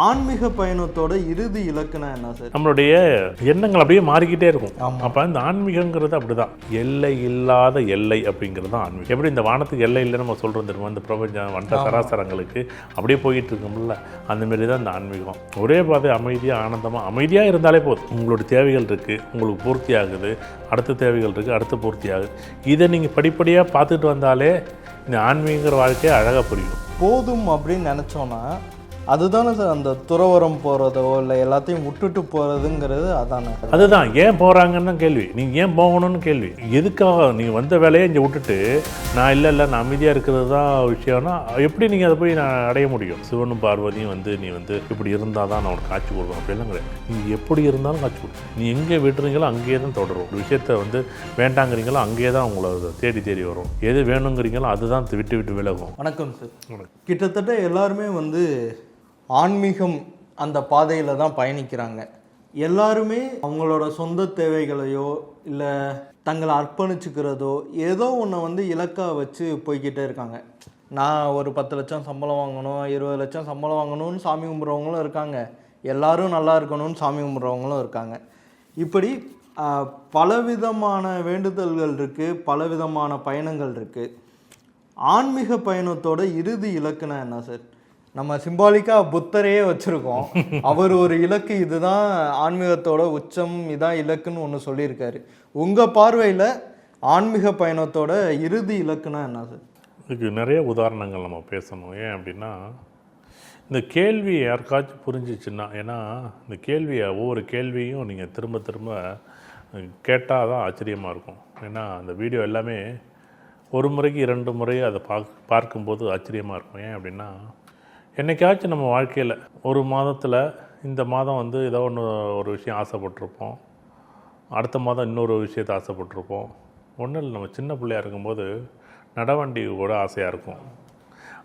ஆன்மீக பயணத்தோட இறுதி இலக்குனா என்ன சார்? நம்மளுடைய எண்ணங்கள் அப்படியே மாறிக்கிட்டே இருக்கும். அப்போ இந்த ஆன்மீகங்கிறது அப்படிதான், எல்லை இல்லாத எல்லை அப்படிங்கிறது தான் ஆன்மீகம். எப்படி இந்த வானத்துக்கு எல்லை இல்லைன்னு நம்ம சொல்கிறோம் தெரியுமா, இந்த பிரபஞ்சம் வண்ட சராசரங்களுக்கு அப்படியே போய்கிட்டு இருக்கோம்ல, அந்தமாரி தான் இந்த ஆன்மீகம். ஒரே பாதை அமைதியாக ஆனந்தமாக அமைதியாக இருந்தாலே போதும். உங்களுடைய தேவைகள் இருக்குது, உங்களுக்கு பூர்த்தி ஆகுது, அடுத்த தேவைகள் இருக்குது, அடுத்து பூர்த்தி ஆகுது. இதை நீங்கள் படிப்படியாக பார்த்துட்டு வந்தாலே இந்த ஆன்மீகங்கிற வாழ்க்கையை அழகாக புரியும். போதும் அப்படின்னு நினச்சோன்னா அதுதானே சார் அந்த துறவரம் போகிறதோ இல்லை எல்லாத்தையும் விட்டுட்டு போகிறதுங்கிறது அதானே? அதுதான் ஏன் போகிறாங்கன்னு கேள்வி. நீங்கள் ஏன் போகணும்னு கேள்வி. எதுக்காக நீங்கள் வந்த வேலையை இங்கே விட்டுட்டு நான் இல்லை நான் அமைதியாக இருக்கிறது தான் விஷயம்னா எப்படி நீங்கள் அதை போய் நான் அடைய முடியும்? சிவனும் பார்வதியும் நீ இப்படி இருந்தால் தான் நான் உனக்கு காட்சி கொடுக்கணும் அப்படிலாம் கிடையாது. நீங்கள் எப்படி இருந்தாலும் காட்சி கொடுக்கும். நீ எங்கே விட்டுறீங்களோ அங்கேயே தான் தொடரும். ஒரு விஷயத்தை வேண்டாங்கிறீங்களோ அங்கேயே தான் உங்களை தேடி வரும். எது வேணுங்கிறீங்களோ அதுதான் விட்டு விலகும். வணக்கம் சார். கிட்டத்தட்ட எல்லாருமே ஆன்மீகம் அந்த பாதையில் தான் பயணிக்கிறாங்க. எல்லாருமே அவங்களோட சொந்த தேவைகளையோ இல்லை தங்களை அர்ப்பணிச்சுக்கிறதோ ஏதோ ஒன்று இலக்காக வச்சு போய்கிட்டே இருக்காங்க. நான் ஒரு 10 லட்சம் சம்பளம் வாங்கணும், 20 லட்சம் சம்பளம் வாங்கணும்னு சாமி கும்பிட்றவங்களும் இருக்காங்க, எல்லாரும் நல்லா இருக்கணும்னு சாமி கும்பிட்றவங்களும் இருக்காங்க. இப்படி பலவிதமான வேண்டுதல்கள் இருக்குது, பலவிதமான பயணங்கள் இருக்குது. ஆன்மீக பயணத்தோட இறுதி இலக்குனா என்ன சார்? நம்ம சிம்பாலிக்காக புத்தரையே வச்சுருக்கோம். அவர் ஒரு இலக்கு, இதுதான் ஆன்மீகத்தோட உச்சம், இதான் இலக்குன்னு ஒன்று சொல்லியிருக்காரு. உங்கள் பார்வையில் ஆன்மீக பயணத்தோட இறுதி இலக்குனா என்ன சார்? இதுக்கு நிறைய உதாரணங்கள் நம்ம பேசணும். ஏன் அப்படின்னா, இந்த கேள்வி யாருக்காச்சும் புரிஞ்சிச்சுன்னா, ஏன்னா இந்த கேள்வியை ஒவ்வொரு கேள்வியும் நீங்கள் திரும்ப கேட்டால் தான் ஆச்சரியமாக இருக்கும். ஏன்னா அந்த வீடியோ எல்லாமே ஒரு முறைக்கு 2 முறை அதை பார்க்கும்போது ஆச்சரியமாக இருக்கும். ஏன் அப்படின்னா, என்றைக்காச்சும் நம்ம வாழ்க்கையில் ஒரு மாதத்தில் இந்த மாதம் ஏதோ ஒரு விஷயம் ஆசைப்பட்டிருப்போம், அடுத்த மாதம் இன்னொரு விஷயத்தை ஆசைப்பட்டிருப்போம். ஒன்றும் இல்லை, நம்ம சின்ன பிள்ளையாக இருக்கும்போது நடவண்டி கூட ஆசையாக இருக்கும்.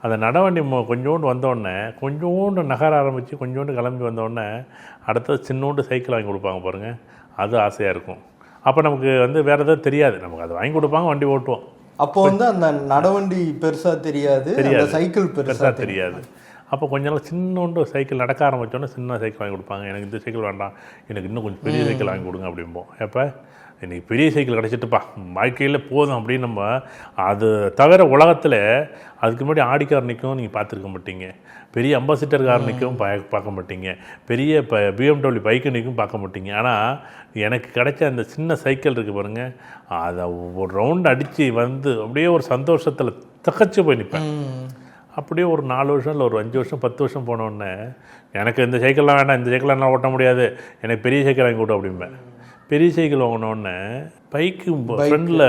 அந்த நடவண்டி கொஞ்சோண்டு வந்தோடனே, கொஞ்சோண்டு நகர ஆரம்பித்து கொஞ்சோண்டு கிளம்பி வந்தோடனே அடுத்தது சின்னோண்டு சைக்கிள் வாங்கி கொடுப்பாங்க பாருங்கள், அது ஆசையாக இருக்கும். அப்போ நமக்கு வேறு எதாவது தெரியாது, நமக்கு அதை வாங்கி கொடுப்பாங்க, வண்டி ஓட்டுவோம். அப்போ அந்த நடவண்டி பெருசாக தெரியாது, சைக்கிள் பெருசாக தெரியாது. அப்போ கொஞ்ச நாள் சின்னோண்டு சைக்கிள் நடக்க ஆரம்பித்தோன்னே சின்ன சைக்கிள் வாங்கி கொடுப்பாங்க. எனக்கு இந்த சைக்கிள் வேண்டாம், எனக்கு இன்னும் கொஞ்சம் பெரிய சைக்கிள் வாங்கி கொடுங்க அப்படிம்போம். எப்போ இன்றைக்கி பெரிய சைக்கிள் கிடச்சிட்டுப்பா வாழ்க்கையில் போதும் அப்படின்னு நம்ம அது தவிர உலகத்தில் அதுக்கு முன்னாடி ஆடிக்கார் நிற்கும் நீங்கள் பார்த்துருக்க மாட்டீங்க, பெரிய அம்பாசிடர் கார் நிற்கும் பார்க்க மாட்டீங்க, பெரிய BMW பைக்கு நிற்கும் பார்க்க மாட்டீங்க. ஆனால் எனக்கு கிடைச்ச அந்த சின்ன சைக்கிள் இருக்குது பாருங்கள், அதை ஒரு ரவுண்டு அடித்து அப்படியே ஒரு சந்தோஷத்தில் தகச்சு போய் நிற்பேன். அப்படியே ஒரு 4 வருஷம் இல்லை ஒரு 5 வருஷம் 10 வருஷம் போனோடனே எனக்கு இந்த சைக்கிள்லாம் வேண்டாம், இந்த சைக்கிள் என்னால் ஓட்ட முடியாது, எனக்கு பெரிய சைக்கிள் வாங்கி கொடுத்தோம் அப்படிம்பேன். பெரிய சைக்கிள் வாங்கினோடனே பைக்கு ஃப்ரெண்டில்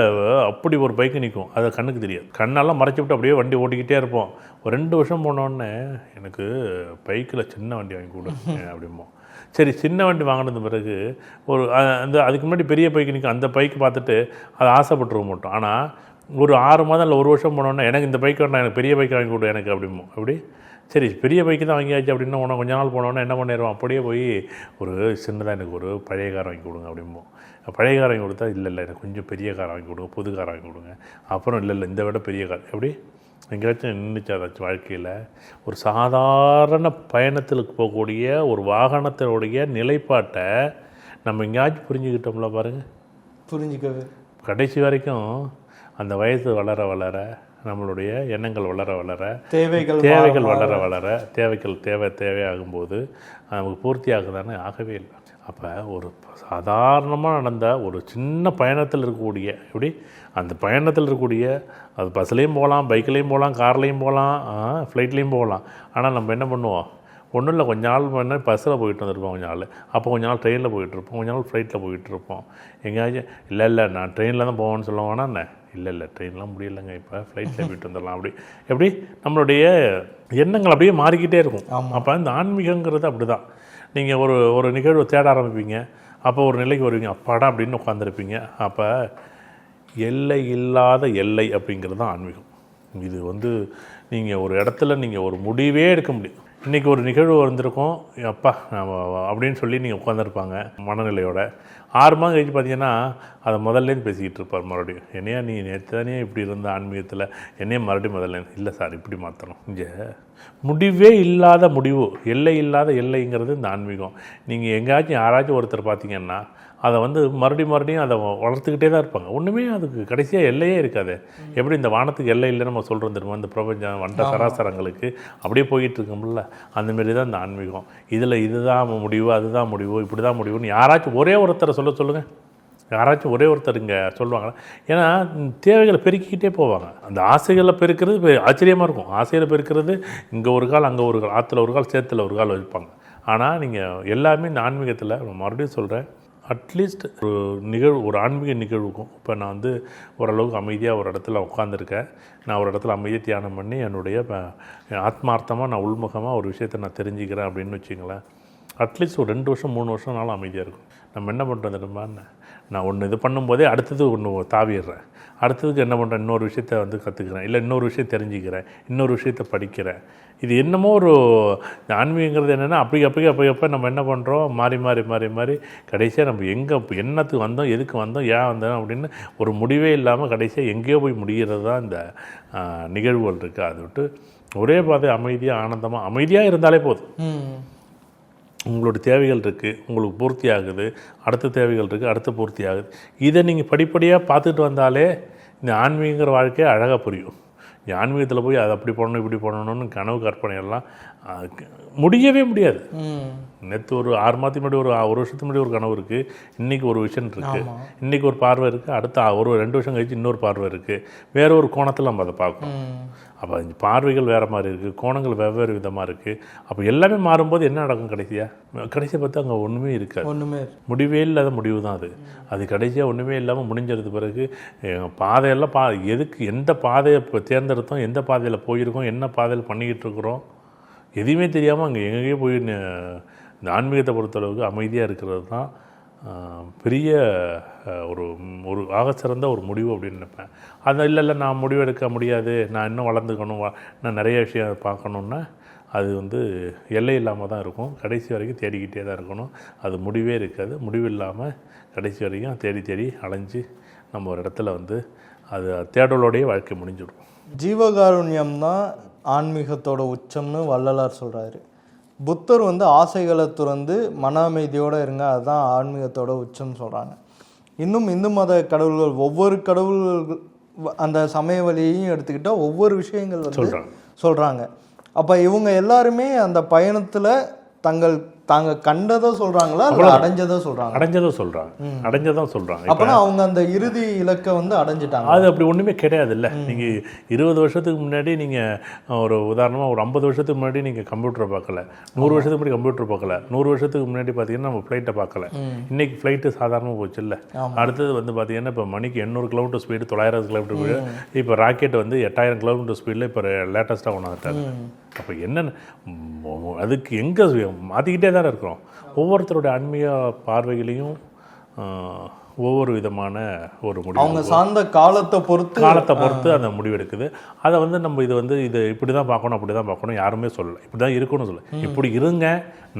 அப்படி ஒரு பைக்கு நிற்கும், அது கண்ணுக்கு தெரியாது, கண்ணெல்லாம் மறைச்சி விட்டு அப்படியே வண்டி ஓட்டிக்கிட்டே இருப்போம். ஒரு 2 வருஷம் போனோடனே எனக்கு பைக்கில் சின்ன வண்டி வாங்கி கொடு அப்படிம்போம். சரி, சின்ன வண்டி வாங்கினது பிறகு ஒரு அதுக்கு முன்னாடி பெரிய பைக்கு நிற்கும், அந்த பைக்கு பார்த்துட்டு அதை ஆசைப்பட்டுருக்க மாட்டோம். ஆனால் ஒரு 6 மாதம் இல்லை 1 வருஷம் போனோன்னே எனக்கு இந்த பைக் வேண்டாம், எனக்கு பெரிய பைக் வாங்கி கொடு எனக்கு அப்படிமோ. அப்படி சரி பெரிய பைக்கு தான் வாங்கியாச்சு அப்படின்னா உனக்கு கொஞ்ச நாள் போனோன்னே என்ன பண்ணிடுவோம், அப்படியே போய் ஒரு சின்னதாக எனக்கு ஒரு பழைய கார் வாங்கி கொடுங்க அப்படிம்போம். பழைய கார் வாங்கி கொடுத்தா இல்லை எனக்கு கொஞ்சம் பெரிய கார் வாங்கி கொடுங்க, புது கார் வாங்கி கொடுங்க. அப்புறம் இல்லை இந்த விட பெரிய கார். எப்படி எங்கேயாச்சும் நின்றுச்சு அதாச்சும் வாழ்க்கையில் ஒரு சாதாரண பயணத்தில் போகக்கூடிய ஒரு வாகனத்தினுடைய நிலைப்பாட்டை நம்ம எங்கேயாச்சும் புரிஞ்சுக்கிட்டோம்ல பாருங்கள். புரிஞ்சுக்கவே கடைசி வரைக்கும் அந்த வயசு வளர நம்மளுடைய எண்ணங்கள் வளர தேவைகள் வளர தேவையாகும்போது நமக்கு பூர்த்தி ஆகுதானே? ஆகவே இல்லை. அப்போ ஒரு சாதாரணமாக நடந்த ஒரு சின்ன பயணத்தில் இருக்கக்கூடிய, எப்படி அந்த பயணத்தில் இருக்கக்கூடிய அது பஸ்லேயும் போகலாம், பைக்லேயும் போகலாம், கார்லேயும் போகலாம், ஃப்ளைட்லேயும் போகலாம். ஆனால் நம்ம என்ன பண்ணுவோம், ஒன்றும் இல்லை, கொஞ்ச நாள் முன்னாடி பஸ்ஸில் போயிட்டு வந்துருப்போம், கொஞ்ச நாள், அப்போ கொஞ்ச நாள் ட்ரெயினில் போயிட்டுருப்போம், கொஞ்ச நாள் ஃப்ளைட்டில் போயிட்டுருப்போம். எங்கேயாச்சும் இல்லை நான் ட்ரெயினில் தான் போவேன்னு சொல்லுவாங்கன்னா என்ன, இல்லை ட்ரெயின்லாம் முடியலைங்க, இப்போ ஃப்ளைட்டில் போயிட்டு வந்துடலாம். எப்படி நம்மளுடைய எண்ணங்கள் அப்படியே மாறிக்கிட்டே இருக்கும். அப்போ இந்த ஆன்மீகங்கிறது அப்படி தான். நீங்கள் ஒரு நிகழ்வு தேட ஆரம்பிப்பீங்க, அப்போ ஒரு நிலைக்கு வருவீங்க, அப்பாடா அப்படின்னு உட்காந்துருப்பீங்க. அப்போ எல்லை இல்லாத எல்லை அப்படிங்கிறது தான் ஆன்மீகம். இது நீங்கள் ஒரு இடத்துல நீங்கள் ஒரு முடிவே எடுக்க முடியும். இன்றைக்கி ஒரு நிகழ்வு வந்திருக்கோம், அப்பா அப்படின்னு சொல்லி நீங்கள் உட்காந்துருப்பாங்க மனநிலையோட. 6 மாதம் கழிச்சு பார்த்தீங்கன்னா அதை முதல்லேருந்து பேசிக்கிட்டு இருப்பார் மறுபடியும். என்னையா நீ நேற்று தானே இப்படி இருந்த ஆன்மீகத்தில், என்னையே மறுபடியும் முதல்ல இல்லை சார் இப்படி மாற்றணும். இங்கே முடிவே இல்லாத முடிவு, எல்லை இல்லாத எல்லைங்கிறது இந்த ஆன்மீகம். நீங்கள் எங்கேயாச்சும் யாராச்சும் ஒருத்தர் பார்த்தீங்கன்னா அதை வந்து மறுபடியும் அதை வளர்த்துக்கிட்டே தான் இருப்பாங்க. ஒன்றுமே அதுக்கு கடைசியாக எல்லையே இருக்காது. எப்படி இந்த வானத்துக்கு எல்லை இல்லைன்னு நம்ம சொல்கிறோம் தெரியுமா, இந்த பிரபஞ்சம் வண்ட சராசரங்களுக்கு அப்படியே போயிட்டு இருக்கோம்ல, அந்தமாரி தான் இந்த ஆன்மீகம். இதில் இதுதான் முடிவு, அதுதான் முடிவு, இப்படி தான் முடிவுன்னு யாராச்சும் ஒரே ஒருத்தரை சொல்லுங்கள். யாராச்சும் ஒரே ஒருத்தர் இங்கே சொல்லுவாங்களா? ஏன்னா தேவைகளை பெருக்கிக்கிட்டே போவாங்க. அந்த ஆசைகளை பெருக்கிறது ஆச்சரியமாக இருக்கும். ஆசைகளை பெருக்கிறது இங்கே ஒரு கால், அங்கே ஒரு கால், ஆற்றுல ஒரு கால், சேத்துல ஒரு கால் வைப்பாங்க. ஆனால் நீங்கள் எல்லாமே இந்த ஆன்மீகத்தில் மறுபடியும் சொல்கிறேன், அட்லீஸ்ட் ஒரு ஆன்மீக நிகழ்வுக்கும், இப்போ நான் வந்து ஓரளவுக்கு அமைதியாக ஒரு இடத்துல உட்காந்துருக்கேன், நான் ஒரு இடத்துல அமைதியாக தியானம் பண்ணி என்னுடைய ஆத்மார்த்தமாக நான் உள்முகமாக ஒரு விஷயத்தை நான் தெரிஞ்சுக்கிறேன் அப்படின்னு வச்சுங்களேன், அட்லீஸ்ட் ஒரு 2 வருஷம் 3 வருஷம் நாளும் அமைதியாக இருக்கும். நம்ம என்ன பண்ணுறது தெரியுமா, நான் ஒன்று இது பண்ணும்போதே அடுத்தது ஒன்று தாவிடுறேன், அடுத்ததுக்கு என்ன பண்ணுறேன், இன்னொரு விஷயத்தை வந்து கற்றுக்கிறேன், இல்லை இன்னொரு விஷயம் தெரிஞ்சுக்கிறேன், இன்னொரு விஷயத்தை படிக்கிறேன். இது என்னமோ ஒரு ஆன்மீகங்கிறது என்னென்னா அப்போ நம்ம என்ன பண்ணுறோம், மாறி கடைசியாக நம்ம எங்கே என்னத்துக்கு வந்தோம், எதுக்கு வந்தோம், ஏன் வந்தோம் அப்படின்னு ஒரு முடிவே இல்லாமல் கடைசியாக எங்கேயோ போய் முடிகிறது தான் இந்த நிகழ்வுகள் இருக்குது. அதை விட்டு ஒரே பாதை அமைதியாக ஆனந்தமாக அமைதியாக இருந்தாலே போதும். உங்களோட தேவைகள் இருக்குது, உங்களுக்கு பூர்த்தி ஆகுது, அடுத்த தேவைகள் இருக்குது, அடுத்த பூர்த்தி ஆகுது. இதை நீங்கள் படிப்படியாக பார்த்துட்டு வந்தாலே இந்த ஆன்மீகங்கிற வாழ்க்கையை அழகாக புரியும். இந்த ஆன்மீகத்தில் போய் அதை அப்படி பண்ணணும் இப்படி பண்ணணும்னு கனவு கற்பனையெல்லாம் முடியவே முடியாது. நேற்று ஒரு 6 மாதத்துக்கு முன்னாடி ஒரு வருஷத்துக்கு முன்னாடி ஒரு கனவு இருக்குது, இன்றைக்கி ஒரு விஷன் இருக்குது, இன்றைக்கி ஒரு பார்வை இருக்குது, அடுத்த ஒரு 2 வருஷம் கழிச்சு இன்னொரு பார்வை இருக்குது, வேறு ஒரு கோணத்தில் நம்ம அதை பார்க்கணும். அப்போ பார்வைகள் வேறு மாதிரி இருக்குது, கோணங்கள் வெவ்வேறு விதமாக இருக்குது. அப்போ எல்லாமே மாறும்போது என்ன நடக்கும், கடைசியாக பார்த்தா அங்கே ஒன்றுமே இருக்காது, முடிவே இல்லாத முடிவு தான் அது கடைசியாக ஒன்றுமே இல்லாமல் முடிஞ்சது பிறகு பாதையெல்லாம் எதுக்கு எந்த பாதையை இப்போ தேர்ந்தெடுத்தோம், எந்த பாதையில் போயிருக்கோம், என்ன பாதையில் பண்ணிக்கிட்டு இருக்கிறோம், எதுவுமே தெரியாமல் அங்கே எங்கேயோ போய் இந்த ஆன்மீகத்தை பொறுத்தளவுக்கு அமைதியாக இருக்கிறது தான் பெரிய ஒரு ஆகச்சிறந்த ஒரு முடிவு அப்படின்னு நினைப்பேன். அது இல்லை நான் முடிவெடுக்க முடியாது, நான் இன்னும் வளர்ந்துக்கணும், நான் நிறைய விஷயம் பார்க்கணுன்னா அது வந்து எல்லை இல்லாமல் தான் இருக்கும். கடைசி வரைக்கும் தேடிக்கிட்டே தான் இருக்கணும். அது முடிவே இருக்காது. முடிவு இல்லாமல் கடைசி வரைக்கும் தேடி அலைஞ்சு நம்ம ஒரு இடத்துல வந்து அது தேடலோடைய வாழ்க்கை முடிஞ்சிடும். ஜீவகாருண்யம் தான் ஆன்மீகத்தோட உச்சம்னு வள்ளலார் சொல்கிறாரு. புத்தர் வந்து ஆசைகளை துறந்து மன அமைதியோடு இருங்க, அதுதான் ஆன்மீகத்தோட உச்சம்னு சொல்கிறாங்க. இன்னும் இந்து மத கடவுள்கள் ஒவ்வொரு கடவுள்கள் அந்த சமய வழியையும் எடுத்துக்கிட்டால் ஒவ்வொரு விஷயங்கள் வந்து சொல்கிறாங்க. அப்போ இவங்க எல்லாருமே அந்த பயணத்தில் தாங்க கண்டதை சொல்கிறாங்களா, அடைஞ்சதை சொல்கிறாங்க. அப்போனா அவங்க அந்த இறுதி இலக்கை வந்து அடைஞ்சிட்டாங்க. அது அப்படி ஒன்றுமே கிடையாது. இல்லை, நீங்கள் 20 வருஷத்துக்கு முன்னாடி நீங்கள் ஒரு உதாரணமாக ஒரு 50 வருஷத்துக்கு முன்னாடி நீங்கள் கம்ப்யூட்டரை பார்க்கல, 100 வருஷத்துக்கு முன்னாடி கம்ப்யூட்டர் பார்க்கல, 100 வருஷத்துக்கு முன்னாடி பார்த்தீங்கன்னா நம்ம ஃப்ளைட்டை பார்க்கல. இன்றைக்கி ஃப்ளைட்டு சாதாரணமாக போச்சு. இல்லை, அடுத்தது வந்து பார்த்தீங்கன்னா இப்போ மணிக்கு 800 கிலோமீட்டர் ஸ்பீடு, 900 கிலோமீட்டர் ஸ்பீடு, இப்போ ராக்கெட் வந்து 8000 கிலோமீட்டர் ஸ்பீடில் இப்போ லேட்டஸ்ட்டாக கொண்டாந்துட்டாங்க. அப்போ என்னென்ன அதுக்கு எங்கே மாற்றிக்கிட்டே தான் இருக்கிறோம். ஒவ்வொருத்தருடைய ஆன்மீக பார்வைகளையும் ஒவ்வொரு விதமான ஒரு முடிவு, அவங்க சார்ந்த காலத்தை பொறுத்து அந்த முடிவு எடுக்குது. அதை வந்து நம்ம இது இப்படி தான் பார்க்கணும், அப்படி தான் பார்க்கணும் யாருமே சொல்லலை, இப்படி தான் இருக்கணும்னு சொல்லலை. இப்படி இருங்க,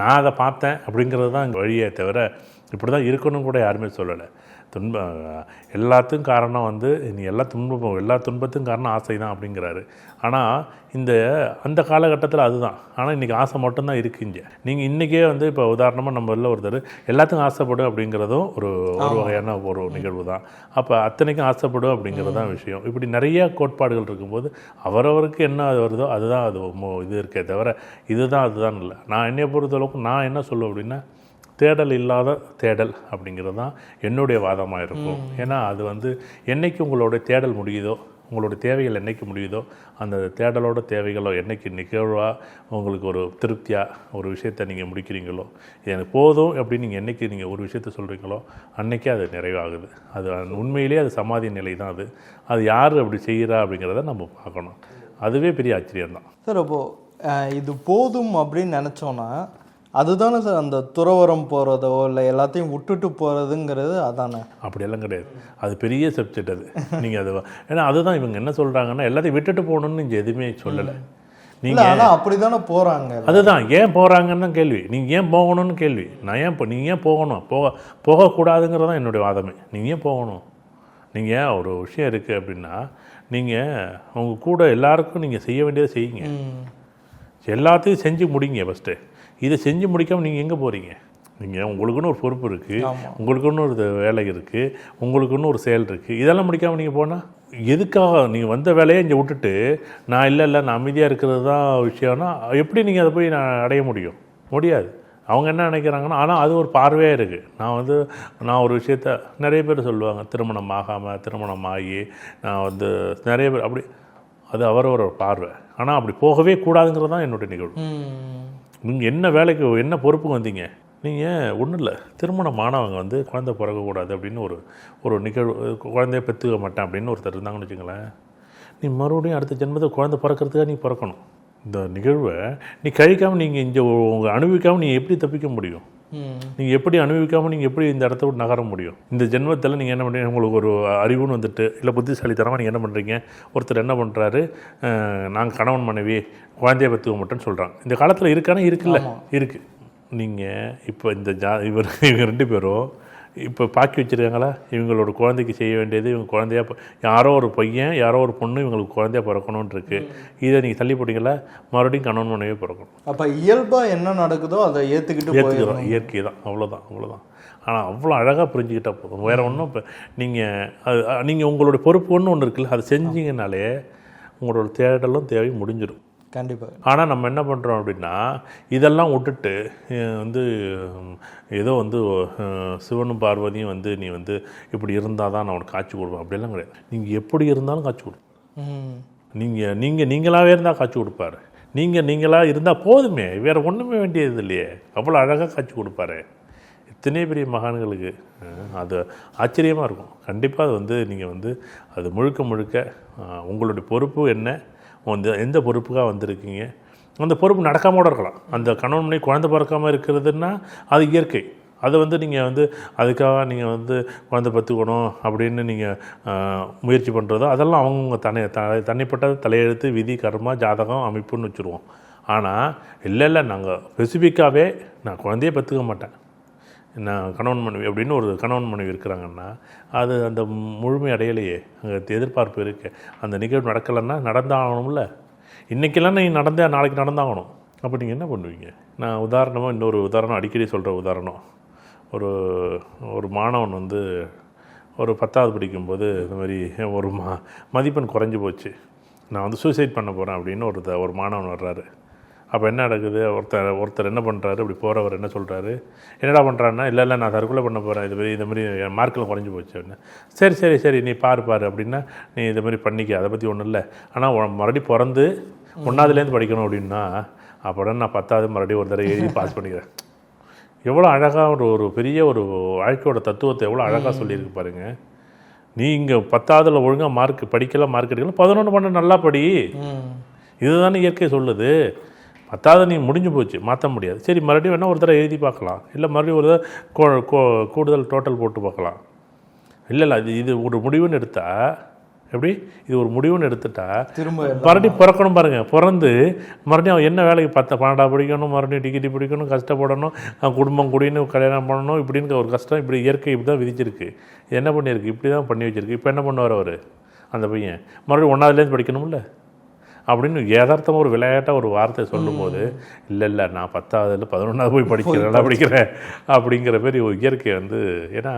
நான் அதை பார்த்தேன் அப்படிங்கிறது தான் வழியே தவிர இப்படி தான் இருக்கணும் கூட யாருமே சொல்லலை. எல்லாத்துக்கும் காரணம் வந்து நீ எல்லா துன்பத்துக்கும் காரணம் ஆசை தான் அப்படிங்கிறாரு. ஆனால் அந்த காலகட்டத்தில் அதுதான். ஆனால் இன்றைக்கி ஆசை மட்டும்தான் இருக்குங்க. நீங்கள் இன்றைக்கே வந்து இப்போ உதாரணமாக நம்ம எல்லாம் ஒருத்தர் எல்லாத்துக்கும் ஆசைப்படும் அப்படிங்கிறதும் ஒரு வகையான ஒரு நிகழ்வு தான். அப்போ அத்தனைக்கும் ஆசைப்படும் அப்படிங்கிறது தான் விஷயம். இப்படி நிறைய கோட்பாடுகள் இருக்கும்போது அவரவருக்கு என்ன வருதோ அதுதான் இது இருக்கே தவிர அதுதான் இல்லை. நான் என்னைய பொறுத்தளவுக்கு நான் என்ன சொல்லுவேன் அப்படின்னா, தேடல் இல்லாத தேடல் அப்படிங்கிறது தான் என்னுடைய வாதமாக இருக்கும். ஏன்னா அது வந்து என்றைக்கு உங்களோட தேடல் முடியுதோ, உங்களோட தேவைகள் என்றைக்கு முடியுதோ, அந்த தேடலோட தேவைகளோ என்றைக்கு நிகழ்வாக உங்களுக்கு ஒரு திருப்தியாக ஒரு விஷயத்தை நீங்கள் முடிக்கிறீங்களோ, எனக்கு போதும் அப்படின்னு நீங்கள் என்றைக்கு நீங்கள் ஒரு விஷயத்த சொல்கிறீங்களோ அன்றைக்கே அது நிறைவாகுது. அது உண்மையிலேயே அது சமாதி நிலை தான். அது யார் அப்படி செய்கிறா அப்படிங்கிறத நம்ம பார்க்கணும். அதுவே பெரிய ஆச்சரியம்தான் சார். அப்போது இது போதும் அப்படின்னு நினச்சோன்னா அதுதானே சார் அந்த துறவரம் போகிறதோ இல்லை எல்லாத்தையும் விட்டுட்டு போகிறதுங்கிறது அதானே? அப்படியெல்லாம் கிடையாது. அது பெரிய சப்ஜெக்ட் அது. நீங்கள் ஏன்னா அதுதான் இவங்க என்ன சொல்கிறாங்கன்னா எல்லாத்தையும் விட்டுட்டு போகணுன்னு இங்கே எதுவுமே சொல்லலை. இல்லை ஆனால் அப்படி தானே போகிறாங்க. அதுதான் ஏன் போகிறாங்கன்னு தான் கேள்வி. நீங்கள் ஏன் போகணும்னு கேள்வி. நான் ஏன் நீங்கள் ஏன் போகணும், போகக்கூடாதுங்கிறது தான் என்னுடைய வாதமே. நீங்கள் ஏன் போகணும்? நீங்கள் ஒரு விஷயம் இருக்குது அப்படின்னா நீங்கள் உங்கள் கூட எல்லாருக்கும் நீங்கள் செய்ய வேண்டியதை செய்யுங்க. எல்லாத்தையும் செஞ்சு முடிங்க. ஃபஸ்ட்டு இதை செஞ்சு முடிக்காமல் நீங்கள் எங்கே போகிறீங்க? நீங்கள் உங்களுக்குன்னு ஒரு பொறுப்பு இருக்குது, உங்களுக்குன்னு ஒரு வேலை இருக்குது, உங்களுக்குன்னு ஒரு செயல் இருக்குது. இதெல்லாம் முடிக்காமல் நீங்கள் போனால் எதுக்காக? நீங்கள் வந்த வேலையை இங்கே விட்டுட்டு நான் இல்லை நான் அமைதியாக இருக்கிறது தான் விஷயம்னா எப்படி நீங்கள் அதை போய் நான் அடைய முடியும்? முடியாது. அவங்க என்ன நினைக்கிறாங்கன்னா, ஆனால் அது ஒரு பார்வையாக இருக்குது. நான் ஒரு விஷயத்த நிறைய பேர் சொல்லுவாங்க, திருமணம் ஆகாமல் திருமணம் ஆகி நான் நிறைய பேர் அப்படி, அது அவரவரோட பார்வை. ஆனால் அப்படி போகவே கூடாதுங்கிறது தான் என்னுடைய நிகழ்வு. நீங்கள் என்ன வேலைக்கு என்ன பொறுப்புக்கு வந்தீங்க? நீங்கள் ஒன்றும் இல்லை, திருமணமானவங்க குழந்தை பிறக்கக்கூடாது அப்படின்னு ஒரு நிகழ்வு, குழந்தைய பெற்றுக்க மாட்டேன் அப்படின்னு ஒருத்தர் இருந்தாங்கன்னு வச்சுங்களேன். நீ மறுபடியும் அடுத்த ஜென்மத்தை குழந்தை பிறக்கிறதுக்காக நீ பிறக்கணும். இந்த நிகழ்வை நீ கழிக்காமல் நீங்கள் இங்கே உங்கள் அனுபவிக்காமல் நீங்கள் எப்படி தப்பிக்க முடியும்? நீங்கள் எப்படி அனுபவிக்காமல் நீங்கள் எப்படி இந்த இடத்த விட்டு நகர முடியும்? இந்த ஜென்மத்தில் நீங்கள் என்ன பண்ணுறீங்க? உங்களுக்கு ஒரு அறிவுன்னு இல்லை புத்திசாலித்தனமாக நீங்கள் என்ன பண்ணுறீங்க? ஒருத்தர் என்ன பண்ணுறாரு, நாங்கள் கணவன் மனைவி குழந்தைய பெற்றுக்க மாட்டேன்னு சொல்கிறாங்க. இந்த காலத்தில் இருக்கானா? இருக்குல்ல, இருக்குது. நீங்கள் இப்போ இவங்க 2 பேரும் இப்போ பாக்கி வச்சுருக்காங்களா? இவங்களோட குழந்தைக்கு செய்ய வேண்டியது, இவங்க குழந்தையா யாரோ ஒரு பையன் யாரோ ஒரு பொண்ணு இவங்களுக்கு குழந்தையா பிறக்கணும்னு இருக்குது. இதை நீங்கள் தள்ளி போட்டிங்களா, மறுபடியும் கணவன் மனைவியே பிறக்கணும். அப்போ இயல்பாக என்ன நடக்குதோ அதை ஏற்றுக்கிறோம். இயற்கை தான், அவ்வளோதான். ஆனால் அவ்வளோ அழகாக புரிஞ்சுக்கிட்டால் போதும். வேறு ஒன்றும் இப்போ நீங்கள் உங்களுடைய பொறுப்பு ஒன்று இருக்குல்ல, அதை செஞ்சீங்கனாலே உங்களோட தேடலும் தேவையும் முடிஞ்சிடும். கண்டிப்பாக. ஆனால் நம்ம என்ன பண்ணுறோம் அப்படின்னா, இதெல்லாம் விட்டுட்டு ஏதோ சிவனும் பார்வதியும் நீ இப்படி இருந்தால் தான் நான் உனக்கு காட்சி கொடுப்பேன் அப்படிலாம் கிடையாது. நீங்கள் எப்படி இருந்தாலும் காட்சி கொடுப்பேன். நீங்களாகவே இருந்தால் காட்சி கொடுப்பாரு. நீங்களாக இருந்தால் போதுமே, வேறு ஒன்றுமே வேண்டியது இல்லையே. அவ்வளோ அழகாக காட்சி கொடுப்பாரு. இத்தனை பெரிய மகான்களுக்கு அது ஆச்சரியமாக இருக்கும். கண்டிப்பாக அது நீங்கள் அது முழுக்க உங்களுடைய பொறுப்பு என்ன, எந்த பொறுப்புக்காக வந்திருக்கீங்க, அந்த பொறுப்பு நடக்காமோட இருக்கலாம். அந்த கணவன் மனைவி குழந்தை பிறக்காமல் இருக்கிறதுன்னா அது இயற்கை. அதை நீங்கள் அதுக்காக நீங்கள் குழந்தை பெற்றுக்கணும் அப்படின்னு நீங்கள் முயற்சி பண்ணுறதோ அதெல்லாம் அவங்கவுங்க தனிப்பட்ட தலையெழுத்து, விதி, கர்மா, ஜாதகம், அமைப்புன்னு வச்சுருவோம். ஆனால் இல்லை நாங்கள் ஸ்பெசிஃபிக்காகவே நான் குழந்தையே பெற்றுக்க மாட்டேன், நான் கணவன் மனைவி அப்படின்னு ஒரு கணவன் மனைவி இருக்கிறாங்கன்னா அது அந்த முழுமை அடையலையே. அங்கே எதிர்பார்ப்பு இருக்குது. அந்த நிகழ்வு நடக்கலைன்னா நடந்தாகணும்ல. இன்றைக்கெல்லாம் நீங்கள் நாளைக்கு நடந்தாகணும். அப்போ நீங்கள் என்ன பண்ணுவீங்க? நான் உதாரணமாக இன்னொரு உதாரணம் அடிக்கடி சொல்கிற உதாரணம், ஒரு மாணவன் ஒரு 10வது படிக்கும்போது இந்த மாதிரி ஒரு மதிப்பெண் குறைஞ்சி போச்சு, நான் சூசைட் பண்ண போகிறேன் அப்படின்னு ஒரு மாணவன் வர்றாரு. அப்போ என்ன நடக்குது? ஒருத்தர் என்ன பண்ணுறாரு, இப்படி போகிறவர் என்ன சொல்கிறாரு, என்னடா பண்ணுறாருன்னா, இல்லை நான் தற்கொலை பண்ண போகிறேன், இது மாதிரி மார்க்கில் குறைஞ்சி போச்சு அப்படின்னு. சரி நீ பாரு அப்படின்னா, நீ இது மாதிரி பண்ணிக்க, அதை பற்றி ஒன்றும் இல்லை. ஆனால் மறுபடியும் பிறந்து 1வதுலேருந்து படிக்கணும் அப்படின்னா, அப்போ நான் 10வது மறுபடியும் ஒரு தடவை எழுதி பாஸ் பண்ணிக்கிறேன். எவ்வளோ அழகாக ஒரு பெரிய ஒரு வாழ்க்கையோட தத்துவத்தை எவ்வளோ அழகாக சொல்லியிருக்கு பாருங்கள். நீ இங்கே 10வதுல ஒழுங்காக மார்க் எடுக்கலாம், 11 பண்ண நல்லா படி. இதுதானே இயற்கை சொல்லுது. 10வது நீ முடிஞ்சு போச்சு, மாற்ற முடியாது. சரி மறுபடியும் வேணால் ஒரு தடவை எழுதி பார்க்கலாம், இல்லை மறுபடியும் ஒரு தடவை கூடுதல் டோட்டல் போட்டு பார்க்கலாம். இல்லை இது ஒரு முடிவுன்னு எடுத்தா எப்படி? இது ஒரு முடிவுன்னு எடுத்துட்டா திரும்ப மறுபடியும் பிறக்கணும் பாருங்கள். பிறந்து மறுபடியும் அவன் என்ன வேலைக்கு 12 படிக்கணும், மறுபடியும் டிகிரி படிக்கணும், கஷ்டப்படணும், குடும்பம் குடின்னு கல்யாணம் பண்ணணும், இப்படின்னு ஒரு கஷ்டம். இப்படி இயற்கை இப்படி தான் விதிச்சிருக்கு. என்ன பண்ணியிருக்கு? இப்படி தான் பண்ணி வச்சிருக்கு. இப்போ என்ன பண்ணுவார் அவர், அந்த பையன்? மறுபடியும் 1வதுலேருந்து படிக்கணும்ல அப்படின்னு யதார்த்தமாக ஒரு விளையாட்டாக ஒரு வார்த்தை சொல்லும்போது, இல்லை நான் 10வதுல 11வது போய் படிக்கிறேன் அப்படிங்கிற மாதிரி ஒரு இயற்கை ஏன்னா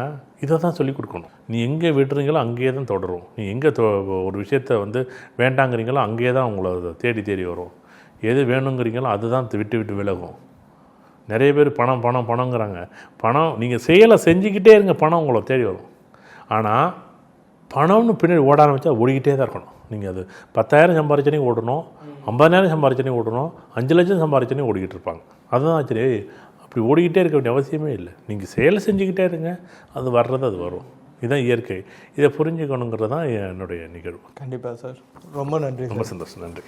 இதை தான் சொல்லிக் கொடுக்கணும். நீ எங்கே விடுறீங்களோ அங்கேயே தான் தொடரும். நீ எங்கே ஒரு விஷயத்தை வேண்டாங்கிறீங்களோ அங்கேயே தான் உங்களை தேடி வரும். எது வேணுங்கிறீங்களோ அதுதான் விட்டு விலகும். நிறைய பேர் பணங்கிறாங்க. பணம் நீங்கள் செஞ்சுக்கிட்டே இருங்க, பணம் உங்களை தேடி வரும். ஆனால் பணம்னு பின்னாடி ஓட ஆரம்பித்தா ஓடிக்கிட்டே தான் இருக்கணும். நீங்கள் அது 10,000 சம்பாரிச்சனே ஓடணும், 50,000 சம்பாரிச்சனே ஓடணும், 5 லட்சம் சம்பாரிச்சனே ஓடிக்கிட்டு இருப்பாங்க. அதுதான் சரி, அப்படி ஓடிக்கிட்டே இருக்க வேண்டிய அவசியமே இல்லை. நீங்கள் செயலை செஞ்சுக்கிட்டே இருங்க, அது வரும். இதுதான் இயற்கை. இதை புரிஞ்சுக்கணுங்கிறது தான் என்னுடைய நிகழ்வு. கண்டிப்பாக சார், ரொம்ப நன்றி. ரொம்ப சந்தோஷம், நன்றி.